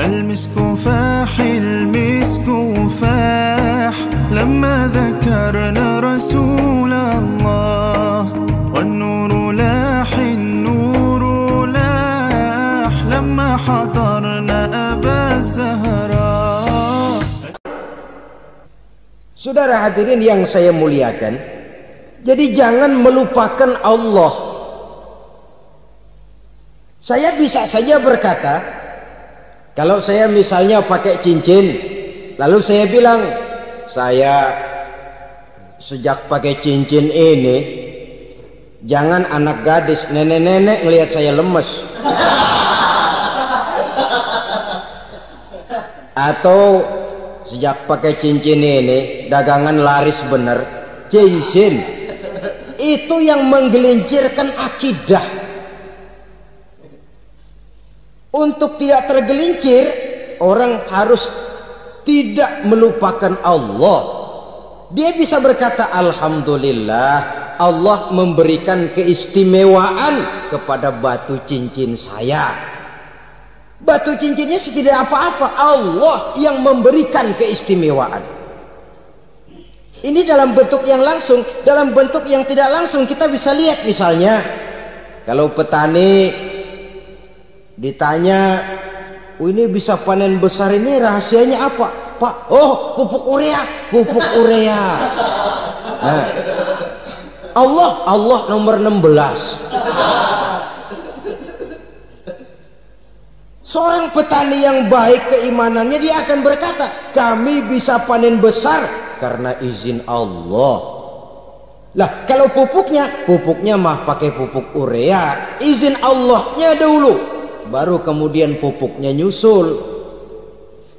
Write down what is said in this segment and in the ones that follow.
المسك فاح المسك فاح لما ذكرنا رسول الله والنور لاح النور لاح لما حضرنا أبا الزهراء. Saudara hadirin yang saya muliakan, jadi jangan melupakan Allah. Saya bisa saja berkata, kalau saya misalnya pakai cincin, lalu saya bilang, saya sejak pakai cincin ini, jangan anak gadis, nenek-nenek ngelihat saya lemes. Atau sejak pakai cincin ini, dagangan laris bener. Cincin itu yang menggelincirkan akidah. Untuk tidak tergelincir, orang harus tidak melupakan Allah. Dia bisa berkata, alhamdulillah, Allah memberikan keistimewaan kepada batu cincin saya. Batu cincinnya tidak apa-apa, Allah yang memberikan keistimewaan. Ini dalam bentuk yang langsung. Dalam bentuk yang tidak langsung kita bisa lihat, misalnya kalau petani ditanya, ini bisa panen besar ini rahasianya apa, Pak? Oh, pupuk urea, pupuk urea. Nah, Allah nomor 16. Seorang petani yang baik keimanannya, dia akan berkata, kami bisa panen besar karena izin Allah. Lah, kalau pupuknya mah pakai pupuk urea, izin Allahnya dulu, baru kemudian pupuknya nyusul.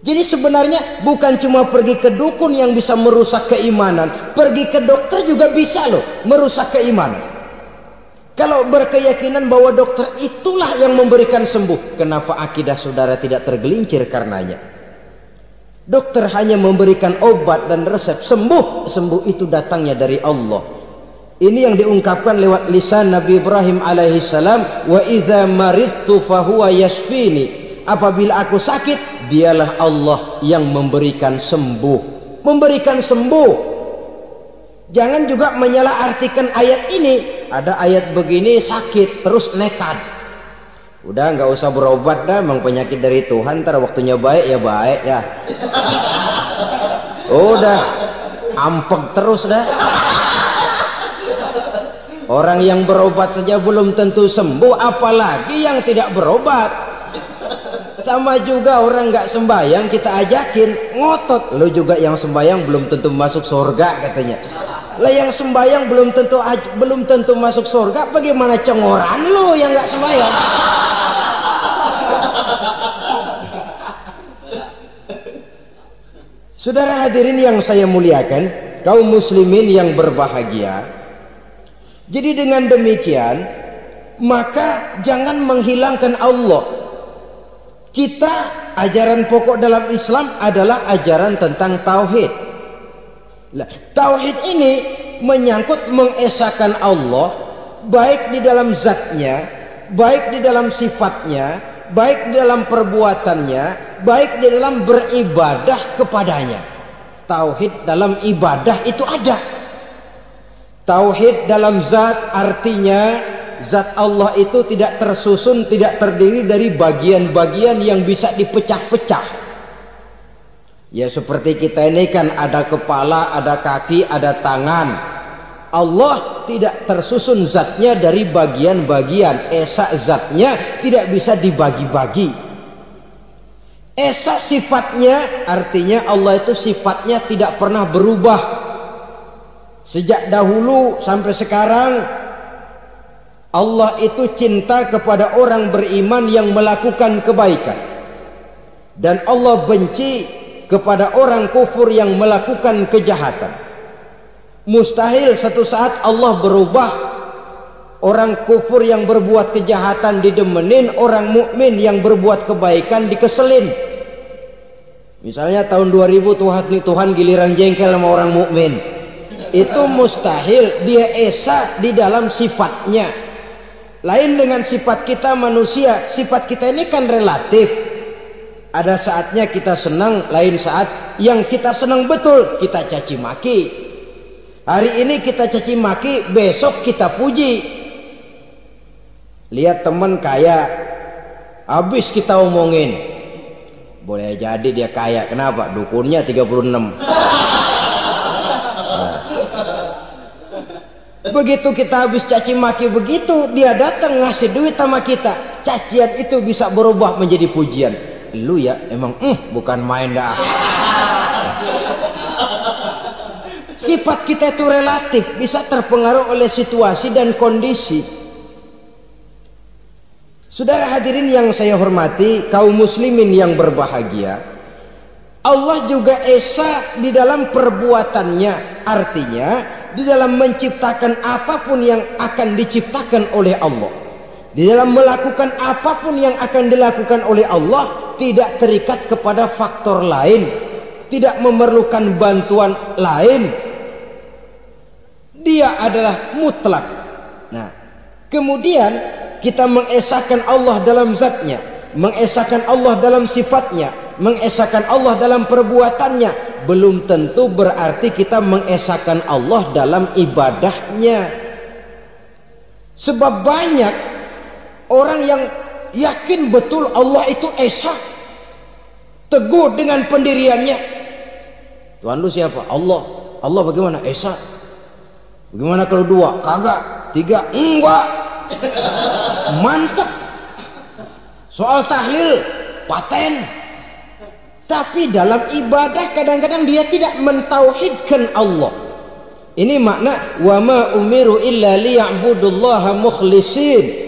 Jadi sebenarnya bukan cuma pergi ke dukun yang bisa merusak keimanan, pergi ke dokter juga bisa loh merusak keimanan. Kalau berkeyakinan bahwa dokter itulah yang memberikan sembuh, kenapa akidah saudara tidak tergelincir karenanya? Dokter hanya memberikan obat dan resep, sembuh itu datangnya dari Allah. Ini yang diungkapkan lewat lisan Nabi Ibrahim alaihissalam, wa idza maridtu fahuwa yashfini. Apabila aku sakit, dialah Allah yang memberikan sembuh. Memberikan sembuh. Jangan juga menyalahartikan ayat ini. Ada ayat begini sakit terus nekat. Udah nggak usah berobat dah, memang penyakit dari Tuhan, ntar waktunya baik ya baik dah. Udah ampeg terus dah. Orang yang berobat saja belum tentu sembuh, apalagi yang tidak berobat. Sama juga orang nggak sembahyang kita ajakin ngotot, lo juga yang sembahyang belum tentu masuk surga katanya. Lah yang sembahyang belum tentu masuk surga, bagaimana cengoran lo yang nggak sembahyang? Saudara hadirin yang saya muliakan, kaum muslimin yang berbahagia. Jadi dengan demikian, maka jangan menghilangkan Allah. Kita, ajaran pokok dalam Islam adalah ajaran tentang tauhid. Nah, tauhid ini menyangkut mengesahkan Allah, baik di dalam zatnya, baik di dalam sifatnya, baik di dalam perbuatannya, baik di dalam beribadah kepadanya. Tauhid dalam ibadah itu ada. Tauhid dalam zat artinya zat Allah itu tidak tersusun, tidak terdiri dari bagian-bagian yang bisa dipecah-pecah. Ya seperti kita ini kan ada kepala, ada kaki, ada tangan. Allah tidak tersusun zatnya dari bagian-bagian. Esa zatnya tidak bisa dibagi-bagi. Esa sifatnya artinya Allah itu sifatnya tidak pernah berubah. Sejak dahulu sampai sekarang, Allah itu cinta kepada orang beriman yang melakukan kebaikan, dan Allah benci kepada orang kufur yang melakukan kejahatan. Mustahil satu saat Allah berubah. Orang kufur yang berbuat kejahatan didemenin, orang mukmin yang berbuat kebaikan dikeselin. Misalnya tahun 2000 Tuhan giliran jengkel sama orang mukmin. Itu mustahil, dia esa di dalam sifatnya. Lain dengan sifat kita manusia. Sifat kita ini kan relatif. Ada saatnya kita senang, lain saat yang kita senang betul kita caci maki. Hari ini kita caci maki, besok kita puji. Lihat teman kaya, habis kita omongin, boleh jadi dia kaya. Kenapa? Dukunnya 36. Begitu kita habis caci maki begitu, dia datang ngasih duit sama kita. Cacian itu bisa berubah menjadi pujian. Lu ya emang bukan main dah. Sifat kita itu relatif, bisa terpengaruh oleh situasi dan kondisi. Saudara hadirin yang saya hormati, kaum muslimin yang berbahagia, Allah juga esa di dalam perbuatannya. Artinya di dalam menciptakan apapun yang akan diciptakan oleh Allah, di dalam melakukan apapun yang akan dilakukan oleh Allah, tidak terikat kepada faktor lain, tidak memerlukan bantuan lain. Dia adalah mutlak. Nah, kemudian kita mengesahkan Allah dalam zatnya, mengesahkan Allah dalam sifatnya, mengesahkan Allah dalam perbuatannya. Belum tentu berarti kita mengesahkan Allah dalam ibadahnya. Sebab banyak orang yang yakin betul Allah itu esa, teguh dengan pendiriannya. Tuhan lu siapa? Allah. Allah bagaimana? Esa. Bagaimana kalau 2? Kagak. 3? Enggak. Mantap. Soal tahlil paten. Tapi dalam ibadah kadang-kadang dia tidak mentauhidkan Allah. Ini makna wa ma umiru illa liya'budullaha mukhlisin.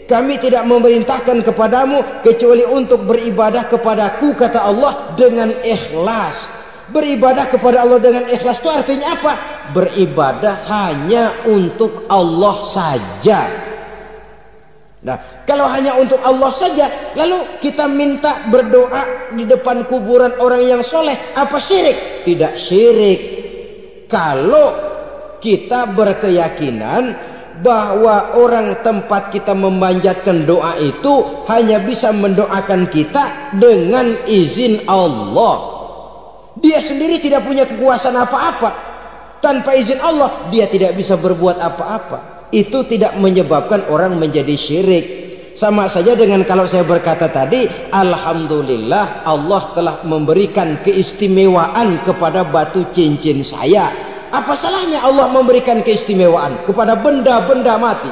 Kami tidak memerintahkan kepadamu kecuali untuk beribadah kepadaku, kata Allah, dengan ikhlas. Beribadah kepada Allah dengan ikhlas itu artinya apa? Beribadah hanya untuk Allah saja. Nah, kalau hanya untuk Allah saja, lalu kita minta berdoa di depan kuburan orang yang soleh, apa syirik? Tidak syirik. Kalau kita berkeyakinan bahwa orang tempat kita memanjatkan doa itu hanya bisa mendoakan kita dengan izin Allah. Dia sendiri tidak punya kekuasaan apa-apa. Tanpa izin Allah, dia tidak bisa berbuat apa-apa. Itu tidak menyebabkan orang menjadi syirik. Sama saja dengan kalau saya berkata tadi, alhamdulillah Allah telah memberikan keistimewaan kepada batu cincin saya. Apa salahnya Allah memberikan keistimewaan kepada benda-benda mati?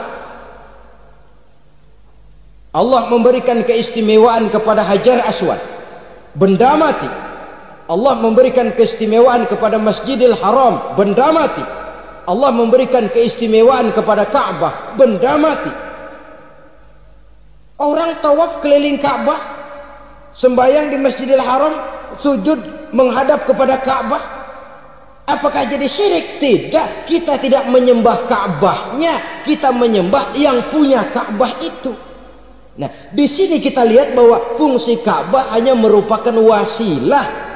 Allah memberikan keistimewaan kepada Hajar Aswad, benda mati. Allah memberikan keistimewaan kepada Masjidil Haram, benda mati. Allah memberikan keistimewaan kepada Ka'bah, benda mati. Orang tawaf keliling Ka'bah, sembahyang di Masjidil Haram, sujud menghadap kepada Ka'bah. Apakah jadi syirik? Tidak. Kita tidak menyembah Ka'bahnya, kita menyembah yang punya Ka'bah itu. Nah, di sini kita lihat bahwa fungsi Ka'bah hanya merupakan wasilah.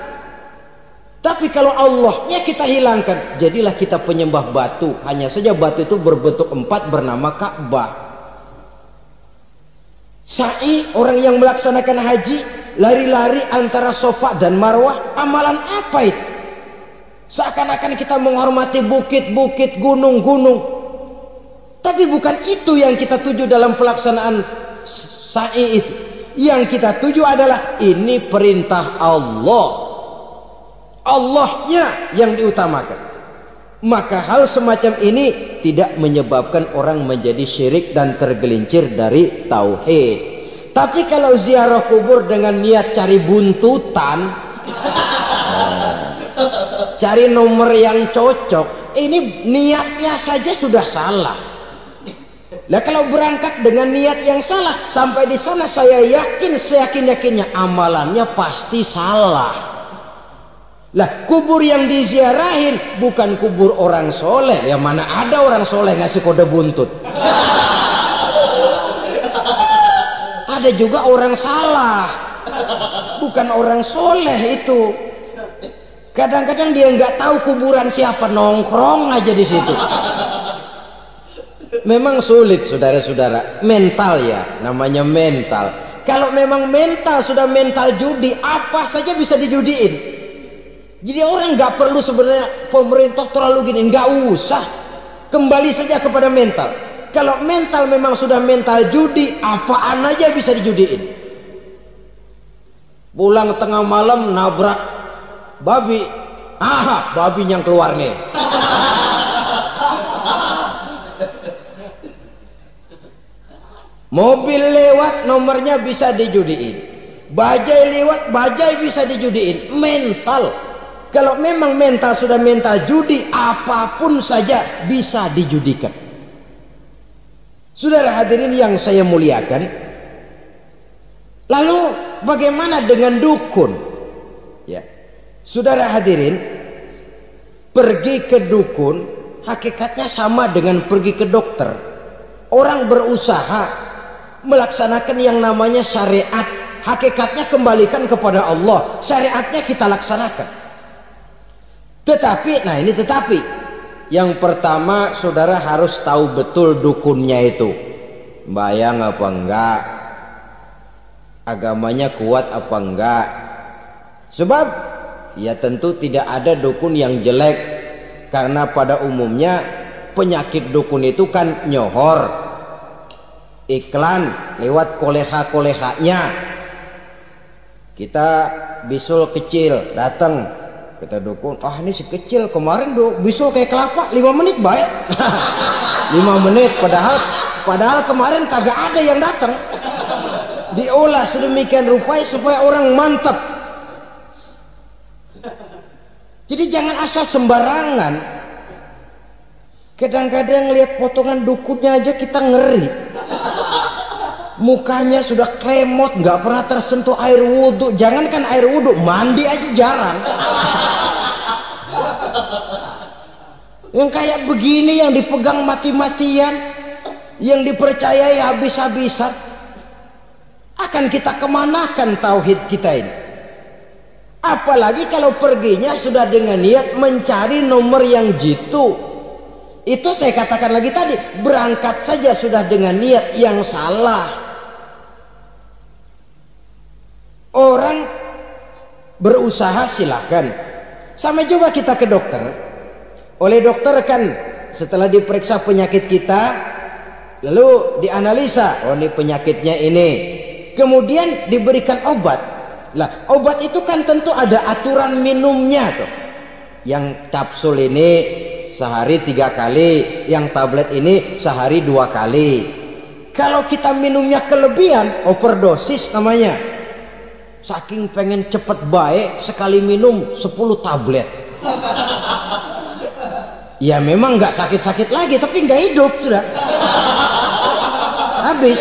Tapi kalau Allahnya kita hilangkan, jadilah kita penyembah batu. Hanya saja batu itu berbentuk 4 bernama Ka'bah. Sa'i, orang yang melaksanakan haji, lari-lari antara Safa dan Marwah, amalan apa itu? Seakan-akan kita menghormati bukit-bukit, gunung-gunung. Tapi bukan itu yang kita tuju dalam pelaksanaan sa'i itu. Yang kita tuju adalah ini perintah Allah. Allahnya yang diutamakan. Maka hal semacam ini tidak menyebabkan orang menjadi syirik dan tergelincir dari tauhid. Tapi kalau ziarah kubur dengan niat cari buntutan, cari nomor yang cocok, ini niatnya saja sudah salah. Nah, kalau berangkat dengan niat yang salah, sampai di sana saya yakin, seyakin-yakinnya amalannya pasti salah. Lah, kubur yang diziarahin bukan kubur orang soleh. Yang mana ada orang soleh ngasih kode buntut. Ada juga orang salah, bukan orang soleh itu. Kadang-kadang dia nggak tahu kuburan siapa, nongkrong aja di situ. Memang sulit, saudara-saudara. Mental ya, namanya mental. Kalau memang mental sudah mental judi, apa saja bisa dijudiin. Jadi orang nggak perlu sebenarnya pemerintah terlalu gini, nggak usah. Kembali saja kepada mental. Kalau mental memang sudah mental judi, apaan aja bisa dijudiin. Pulang tengah malam nabrak babi, babi yang keluar nih. Mobil lewat, nomornya bisa dijudiin. Bajai lewat, bajai bisa dijudiin. Mental. Kalau memang mental sudah mental judi, apapun saja bisa dijudikan. Saudara hadirin yang saya muliakan, lalu bagaimana dengan dukun? Ya, saudara hadirin, pergi ke dukun hakikatnya sama dengan pergi ke dokter. Orang berusaha melaksanakan yang namanya syariat, hakikatnya kembalikan kepada Allah. Syariatnya kita laksanakan. Tetapi, nah ini tetapi, yang pertama saudara harus tahu betul dukunnya itu bayang apa enggak, agamanya kuat apa enggak. Sebab ya tentu tidak ada dukun yang jelek, karena pada umumnya penyakit dukun itu kan nyohor, iklan lewat koleha-kolehanya. Kita bisul kecil datang, kata dukun, ini si kecil kemarin bisul kayak kelapa 5 menit baik. 5 menit padahal kemarin kagak ada yang datang. Diolah sedemikian rupa supaya orang mantap. Jadi jangan asal sembarangan. Kadang-kadang lihat potongan dukunnya aja kita ngeri. Mukanya sudah kremot, nggak pernah tersentuh air wudhu. Jangankan air wudhu, mandi aja jarang. Yang kayak begini yang dipegang mati-matian, yang dipercayai habis-habisan, akan kita kemanakan tauhid kita ini? Apalagi kalau perginya sudah dengan niat mencari nomor yang jitu. Itu saya katakan lagi tadi, berangkat saja sudah dengan niat yang salah. Orang berusaha silakan. Sama juga kita ke dokter. Oleh dokter kan setelah diperiksa penyakit kita, lalu dianalisa, oh ini penyakitnya ini. Kemudian diberikan obat. Lah, obat itu kan tentu ada aturan minumnya tuh. Yang kapsul ini sehari 3 kali, yang tablet ini sehari 2 kali. Kalau kita minumnya kelebihan, overdosis namanya. Saking pengen cepet baik, sekali minum 10 tablet. Ya memang nggak sakit-sakit lagi, tapi nggak hidup sudah. Habis.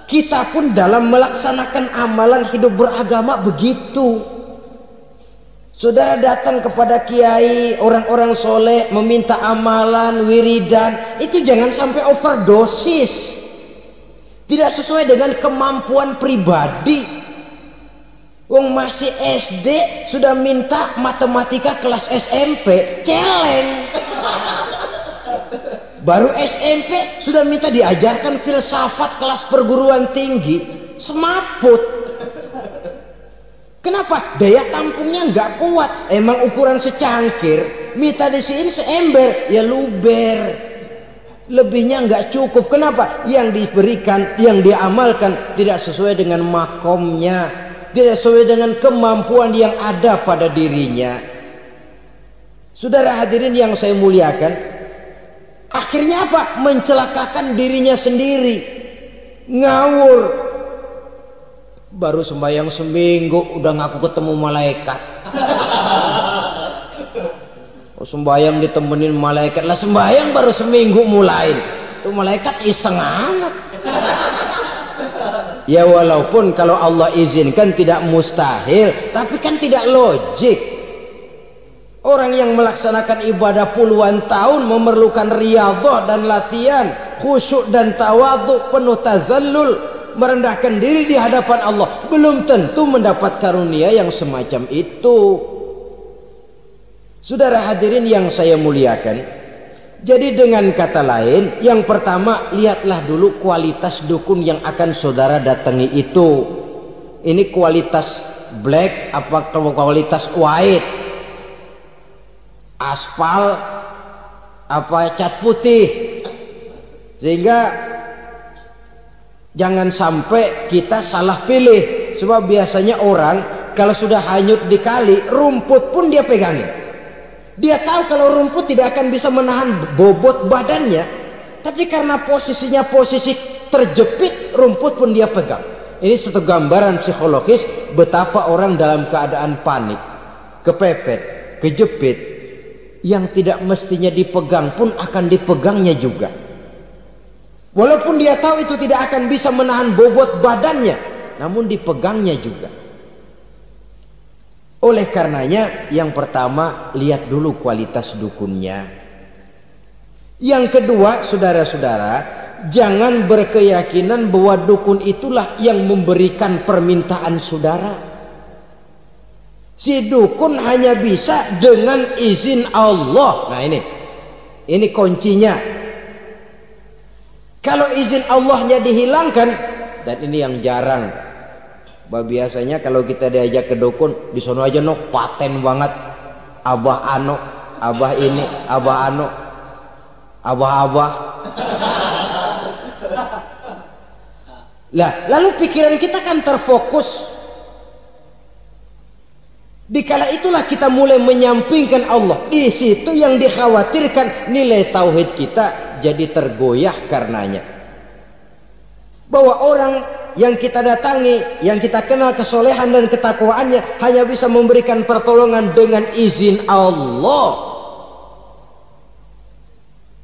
Kita pun dalam melaksanakan amalan hidup beragama begitu. Saudara datang kepada kiai, orang-orang soleh, meminta amalan, wiridan, itu jangan sampai overdosis. Tidak sesuai dengan kemampuan pribadi. Wong masih SD sudah minta matematika kelas SMP, celeng. Baru SMP sudah minta diajarkan filsafat kelas perguruan tinggi, semaput. Kenapa? Daya tampungnya nggak kuat. Emang ukuran secangkir, minta di sini seember, ya luber. Lebihnya nggak cukup. Kenapa? Yang diberikan, yang diamalkan tidak sesuai dengan makomnya, tidak sesuai dengan kemampuan yang ada pada dirinya. Saudara hadirin yang saya muliakan, akhirnya apa? Mencelakakan dirinya sendiri, ngawur. Baru sembahyang seminggu udah ngaku ketemu malaikat. Sembahyang ditemenin malaikat lah, sembahyang baru seminggu mulai tuh malaikat iseng amat. Ya walaupun kalau Allah izinkan tidak mustahil, tapi kan tidak logik. Orang yang melaksanakan ibadah puluhan tahun memerlukan riyadhah dan latihan, khusyuk dan tawadhu, penuh tazallul, merendahkan diri di hadapan Allah, belum tentu mendapat karunia yang semacam itu. Saudara hadirin yang saya muliakan, Jadi dengan kata lain, yang pertama lihatlah dulu kualitas dukun yang akan saudara datangi itu. Ini kualitas black apa kualitas white, aspal apa cat putih, sehingga jangan sampai kita salah pilih. Sebab biasanya orang kalau sudah hanyut di kali, rumput pun dia pegangin. Dia tahu kalau rumput tidak akan bisa menahan bobot badannya, tapi karena posisinya posisi terjepit, rumput pun dia pegang. Ini satu gambaran psikologis betapa orang dalam keadaan panik, kepepet, kejepit, yang tidak mestinya dipegang pun akan dipegangnya juga. Walaupun dia tahu itu tidak akan bisa menahan bobot badannya, namun dipegangnya juga. Oleh karenanya, yang pertama lihat dulu kualitas dukunnya. Yang kedua, saudara-saudara, jangan berkeyakinan bahwa dukun itulah yang memberikan permintaan saudara. Si dukun hanya bisa dengan izin Allah. Nah ini kuncinya. Kalau izin Allahnya dihilangkan, dan ini yang jarang. Biasanya kalau kita diajak ke dukun, di sono aja no paten banget, abah ano, abah ini, abah ano, abah. Lah, lalu pikiran kita kan terfokus. Dikala itulah kita mulai menyampingkan Allah. Di situ yang dikhawatirkan nilai tauhid kita jadi tergoyah karenanya. Bahwa orang yang kita datangi, yang kita kenal kesolehan dan ketakwaannya, hanya bisa memberikan pertolongan dengan izin Allah.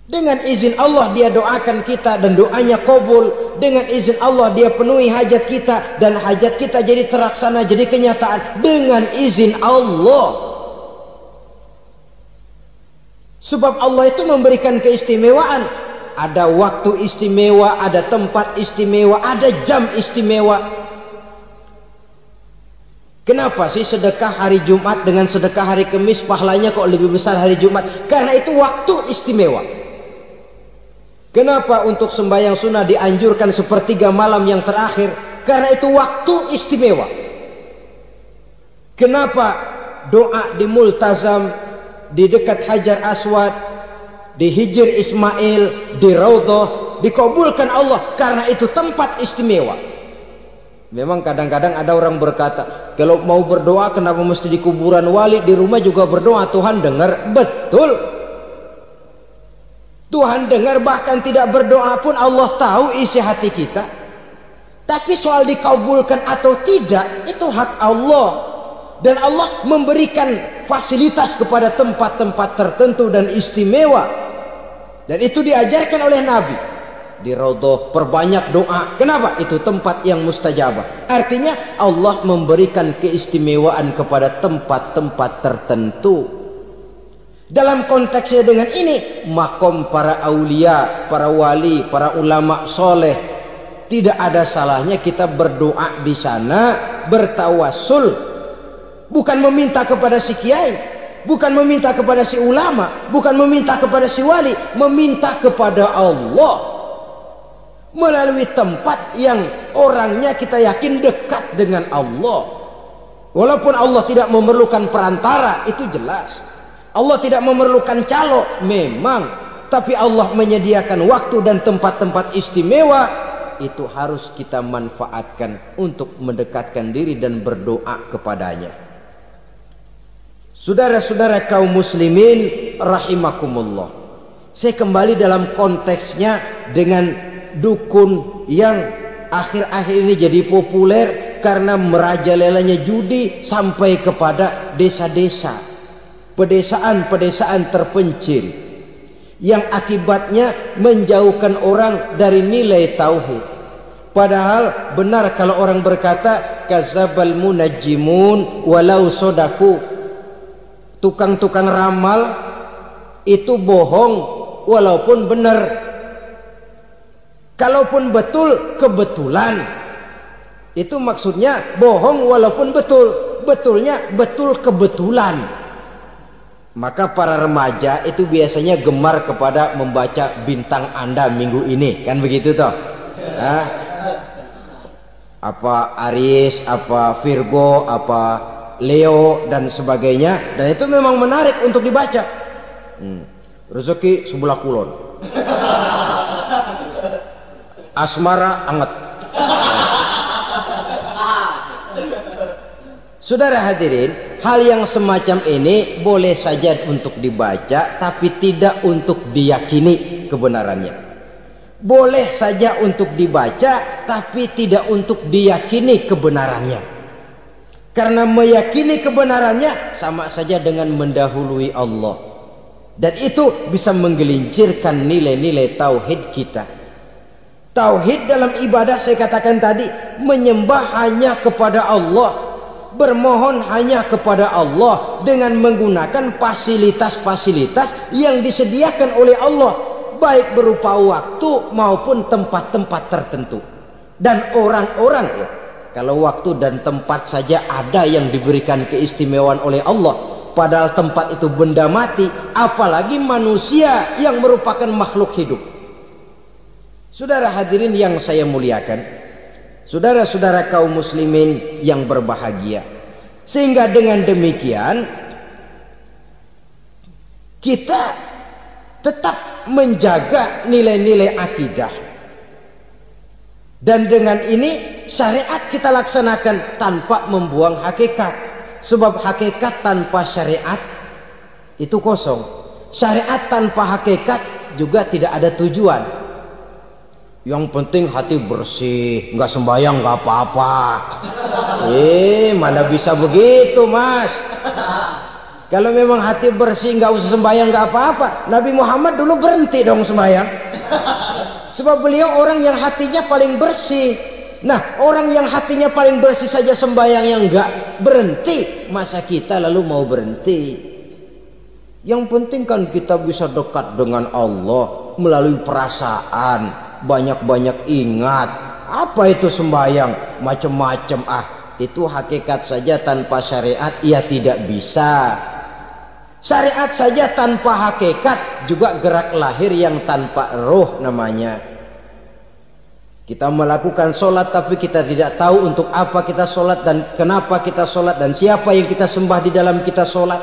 Dengan izin Allah dia doakan kita dan doanya kabul. Dengan izin Allah dia penuhi hajat kita dan hajat kita jadi terlaksana, jadi kenyataan dengan izin Allah. Sebab Allah itu memberikan keistimewaan. Ada waktu istimewa, ada tempat istimewa, ada jam istimewa. Kenapa sih sedekah hari Jumat dengan sedekah hari Kamis pahalanya kok lebih besar hari Jumat? Karena itu waktu istimewa. Kenapa untuk sembahyang sunnah dianjurkan sepertiga malam yang terakhir? Karena itu waktu istimewa. Kenapa doa di Multazam, di dekat Hajar Aswad, di Hijr Ismail, di Raudhah dikabulkan Allah? Karena itu tempat istimewa. Memang kadang-kadang ada orang berkata, kalau mau berdoa kenapa mesti di kuburan wali? Di rumah juga berdoa, Tuhan dengar. Betul, Tuhan dengar, bahkan tidak berdoa pun Allah tahu isi hati kita. Tapi soal dikabulkan atau tidak, itu hak Allah. Dan Allah memberikan fasilitas kepada tempat-tempat tertentu dan istimewa. Dan itu diajarkan oleh Nabi. Di Raudhah perbanyak doa. Kenapa? Itu tempat yang mustajabah. Artinya Allah memberikan keistimewaan kepada tempat-tempat tertentu. Dalam konteksnya dengan ini, makom para aulia, para wali, para ulama soleh, tidak ada salahnya kita berdoa di sana, bertawassul, bukan meminta kepada si kiai, bukan meminta kepada si ulama, bukan meminta kepada si wali, meminta kepada Allah melalui tempat yang orangnya kita yakin dekat dengan Allah. Walaupun Allah tidak memerlukan perantara, itu jelas. Allah tidak memerlukan calo, memang. Tapi Allah menyediakan waktu dan tempat-tempat istimewa. Itu harus kita manfaatkan untuk mendekatkan diri dan berdoa kepadanya. Saudara-saudara kaum muslimin rahimakumullah, saya kembali dalam konteksnya dengan dukun yang akhir-akhir ini jadi populer karena merajalelanya judi sampai kepada desa-desa, pedesaan-pedesaan terpencil, yang akibatnya menjauhkan orang dari nilai tauhid. Padahal benar kalau orang berkata kazabal munajjimun walau sodaku, tukang-tukang ramal itu bohong walaupun benar. Kalaupun betul, kebetulan. Itu maksudnya bohong walaupun betul. Betulnya betul kebetulan. Maka para remaja itu biasanya gemar kepada membaca bintang Anda minggu ini, kan begitu toh? Nah, apa Aries, apa Virgo, apa Leo dan sebagainya, dan itu memang menarik untuk dibaca. Rezeki sebelah kulon, asmara anget. Saudara hadirin, hal yang semacam ini boleh saja untuk dibaca, tapi tidak untuk diyakini kebenarannya. Boleh saja untuk dibaca, tapi tidak untuk diyakini kebenarannya. Karena meyakini kebenarannya sama saja dengan mendahului Allah. Dan itu bisa menggelincirkan nilai-nilai tauhid kita. Tauhid dalam ibadah, saya katakan tadi, menyembah hanya kepada Allah, bermohon hanya kepada Allah dengan menggunakan fasilitas-fasilitas yang disediakan oleh Allah, baik berupa waktu maupun tempat-tempat tertentu. Dan orang-orang, ya, kalau waktu dan tempat saja ada yang diberikan keistimewaan oleh Allah, padahal tempat itu benda mati, apalagi manusia yang merupakan makhluk hidup. Saudara hadirin yang saya muliakan, saudara-saudara kaum muslimin yang berbahagia, sehingga dengan demikian kita tetap menjaga nilai-nilai akidah, dan dengan ini syariat kita laksanakan tanpa membuang hakikat. Sebab hakikat tanpa syariat itu kosong. Syariat tanpa hakikat juga tidak ada tujuan. Yang penting hati bersih, nggak sembahyang nggak apa-apa. Mana bisa begitu, Mas? Kalau memang hati bersih nggak usah sembahyang nggak apa-apa. Nabi Muhammad dulu berhenti dong sembahyang. Sebab beliau orang yang hatinya paling bersih. Nah, orang yang hatinya paling bersih saja sembahyang yang enggak berhenti, masa kita lalu mau berhenti? Yang penting kan kita bisa dekat dengan Allah melalui perasaan, banyak-banyak ingat. Apa itu sembahyang? Macam-macam. Itu hakikat saja tanpa syariat, ia tidak bisa. Syariat saja tanpa hakikat juga gerak lahir yang tanpa roh namanya. Kita melakukan sholat tapi kita tidak tahu untuk apa kita sholat dan kenapa kita sholat dan siapa yang kita sembah di dalam kita sholat.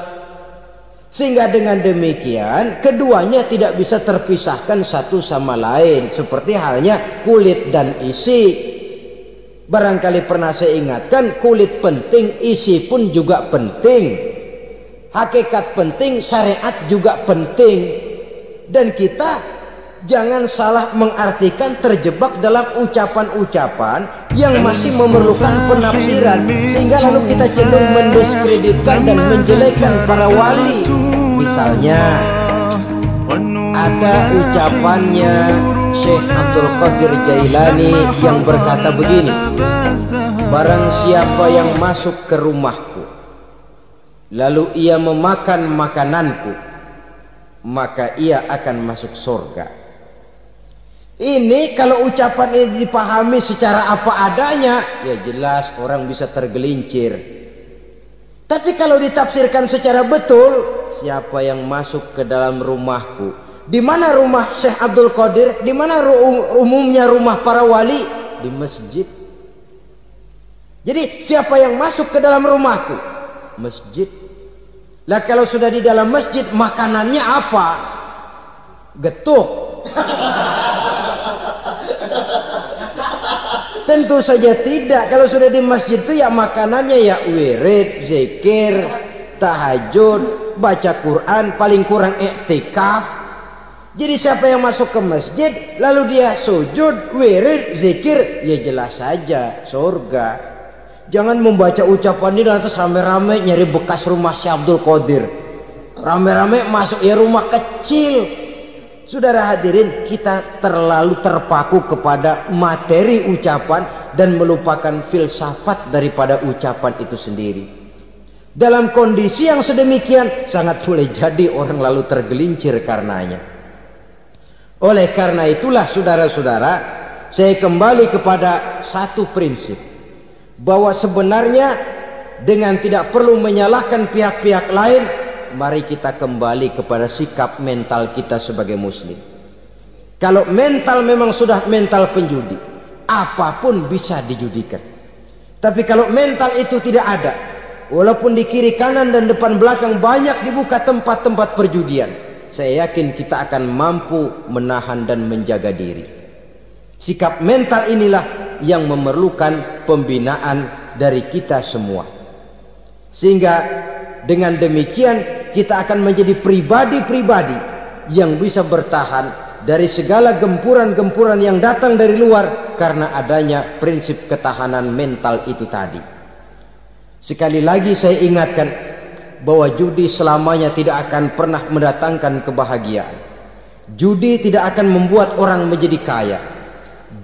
Sehingga dengan demikian keduanya tidak bisa terpisahkan satu sama lain, seperti halnya kulit dan isi. Barangkali pernah saya ingatkan, kulit penting, isi pun juga penting. Hakikat penting, syariat juga penting. Dan kita jangan salah mengartikan, terjebak dalam ucapan-ucapan yang masih memerlukan penafsiran, sehingga lalu kita cenderung mendiskreditkan dan menjelekkan para wali. Misalnya ada ucapannya Syekh Abdul Qadir Jailani yang berkata begini, barang siapa yang masuk ke rumahku lalu ia memakan makananku, maka ia akan masuk surga. Ini kalau ucapan ini dipahami secara apa adanya, ya jelas orang bisa tergelincir. Tapi kalau ditafsirkan secara betul, siapa yang masuk ke dalam rumahku? Di mana rumah Syekh Abdul Qadir? Di mana umumnya rumah para wali? Di masjid. Jadi siapa yang masuk ke dalam rumahku? Masjid. Lah kalau sudah di dalam masjid, makanannya apa? Getuk. Tentu saja tidak. Kalau sudah di masjid itu ya makanannya ya wirid, zikir, tahajud, baca Quran, paling kurang iktikaf. Jadi siapa yang masuk ke masjid lalu dia sujud, wirid, zikir, ya jelas saja surga. Jangan membaca ucapan ini lantas rame-rame nyari bekas rumah Syekh Abdul Qadir. Rame-rame masuk ya rumah kecil. Saudara hadirin, kita terlalu terpaku kepada materi ucapan dan melupakan filsafat daripada ucapan itu sendiri. Dalam kondisi yang sedemikian, sangat boleh jadi orang lalu tergelincir karenanya. Oleh karena itulah saudara-saudara, saya kembali kepada satu prinsip, bahwa sebenarnya dengan tidak perlu menyalahkan pihak-pihak lain, mari kita kembali kepada sikap mental kita sebagai muslim. Kalau mental memang sudah mental penjudi, apapun bisa dijudikan. Tapi kalau mental itu tidak ada, walaupun di kiri kanan dan depan belakang banyak dibuka tempat-tempat perjudian, saya yakin kita akan mampu menahan dan menjaga diri. Sikap mental inilah yang memerlukan pembinaan dari kita semua. Sehingga dengan demikian kita akan menjadi pribadi-pribadi yang bisa bertahan dari segala gempuran-gempuran yang datang dari luar karena adanya prinsip ketahanan mental itu tadi. Sekali lagi saya ingatkan bahwa judi selamanya tidak akan pernah mendatangkan kebahagiaan. Judi tidak akan membuat orang menjadi kaya.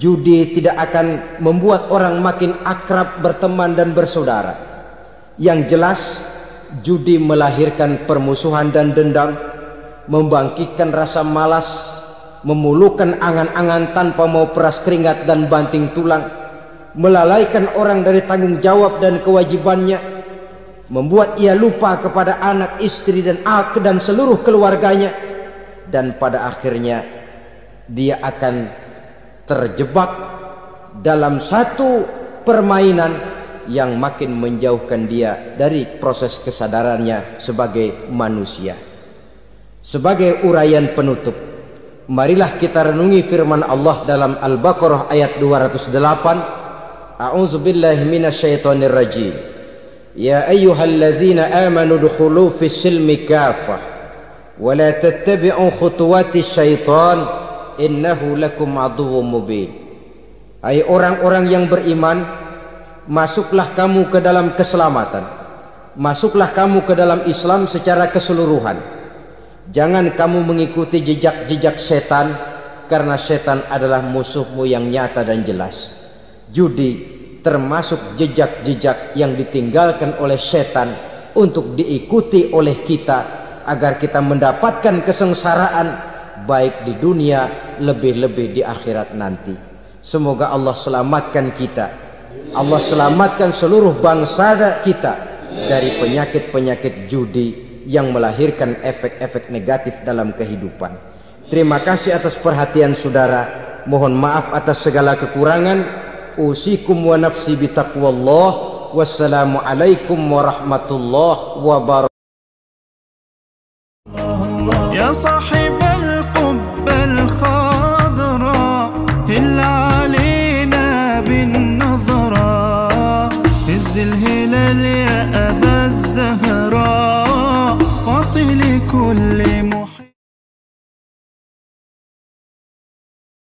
Judi tidak akan membuat orang makin akrab berteman dan bersaudara. Yang jelas, judi melahirkan permusuhan dan dendam, membangkitkan rasa malas, memulukan angan-angan tanpa mau peras keringat dan banting tulang, melalaikan orang dari tanggung jawab dan kewajibannya, membuat ia lupa kepada anak, istri dan seluruh keluarganya, dan pada akhirnya dia akan terjebak dalam satu permainan yang makin menjauhkan dia dari proses kesadarannya sebagai manusia. Sebagai uraian penutup, marilah kita renungi firman Allah dalam Al-Baqarah ayat 208. A'udzubillahi minasyaitonir rajim. Ya ayyuhalladzina amanu dukhulu fis silmi kafah wa la tattabi'u khutuwatis syaitan innahu lakum aduwwum mubin. Hai orang-orang yang beriman, masuklah kamu ke dalam keselamatan. Masuklah kamu ke dalam Islam secara keseluruhan. Jangan kamu mengikuti jejak-jejak setan, karena setan adalah musuhmu yang nyata dan jelas. Judi termasuk jejak-jejak yang ditinggalkan oleh setan untuk diikuti oleh kita agar kita mendapatkan kesengsaraan baik di dunia, lebih-lebih di akhirat nanti. Semoga Allah selamatkan kita, Allah selamatkan seluruh bangsa kita dari penyakit-penyakit judi yang melahirkan efek-efek negatif dalam kehidupan. Terima kasih atas perhatian saudara. Mohon maaf atas segala kekurangan. Usikum wa nafsi bitaqwallah. Wassalamualaikum warahmatullahi wabarakatuh. Ya sahih